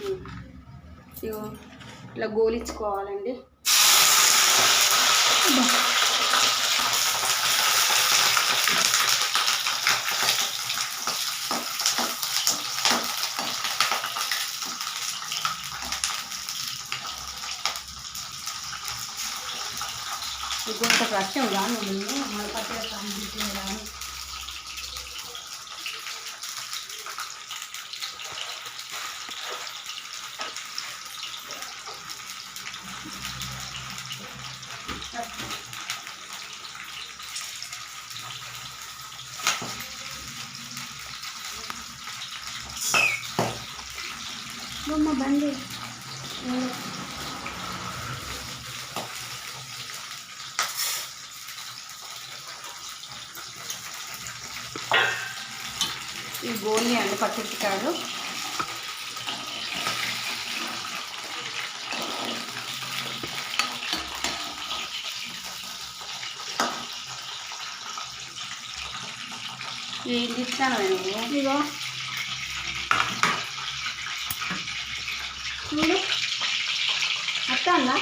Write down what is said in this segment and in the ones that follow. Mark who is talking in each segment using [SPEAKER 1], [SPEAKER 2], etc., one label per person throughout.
[SPEAKER 1] ఇగో ఇట్లా గోలించుకోవాలండి. ఇంకొంత రసం రాను మన పచ్చడి రాను. బొమ్మ బండి ఈ గోని అండి పచ్చిమిరపకాయలు. ఏం ఇస్తాను నేను ఇగో చూడు అత్తందా.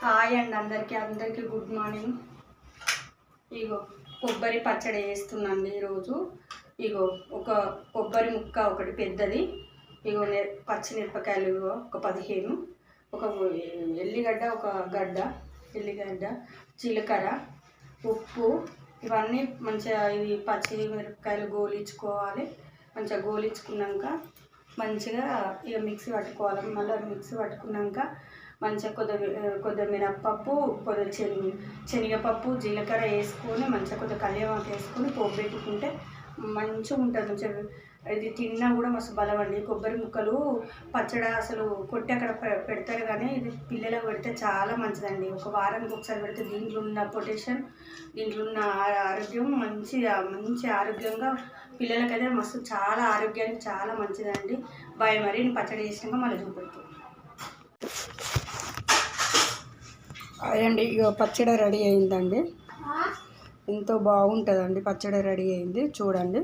[SPEAKER 1] హాయ్ అండి అందరికీ గుడ్ మార్నింగ్. ఇగో కొబ్బరి పచ్చడి వేస్తున్నాండి ఈరోజు. ఇగో ఒక కొబ్బరి ముక్క ఒకటి పెద్దది, ఇగో పచ్చిమిరపకాయలు ఇగో ఒక 15, ఒక ఎల్లిగడ్డ ఒక గడ్డ ఎల్లిగడ్డ, జీలకర్ర, ఉప్పు, ఇవన్నీ మంచిగా ఇవి పచ్చిమిరపకాయలు గోలించుకోవాలి. మంచిగా గోలించుకున్నాక మంచిగా ఇక మిక్సీ పట్టుకోవాలి. మళ్ళీ మిక్సీ పట్టుకున్నాక మంచిగా కొద్దిగా మినప్పప్పు, కొద్దిగా శనగపప్పు, జీలకర్ర వేసుకొని మంచిగా కొద్దిగా కల్యామాకు వేసుకొని పోపు పెట్టుకుంటే మంచిగా ఉంటుంది. మంచిగా ఇది తిన్నా కూడా మస్తు బలం అండి. కొబ్బరి ముక్కలు పచ్చడి అసలు కొట్టి అక్కడ పెడతారు, కానీ ఇది పిల్లలకు పెడితే చాలా మంచిదండి. ఒక వారానికి ఒకసారి పెడితే దీంట్లో ఉన్న పొటాషియం, దీంట్లో ఉన్న ఆరోగ్యం మంచి ఆరోగ్యంగా పిల్లలకైతే మస్తు చాలా ఆరోగ్యానికి చాలా మంచిదండి. బాయ్. మరి నేను పచ్చడి చేసినాక మళ్ళీ చూపెడతాను. అదండి ఇక పచ్చడి రెడీ అయిందండి. ఎంతో బాగుంటుందండి. పచ్చడి రెడీ అయింది చూడండి.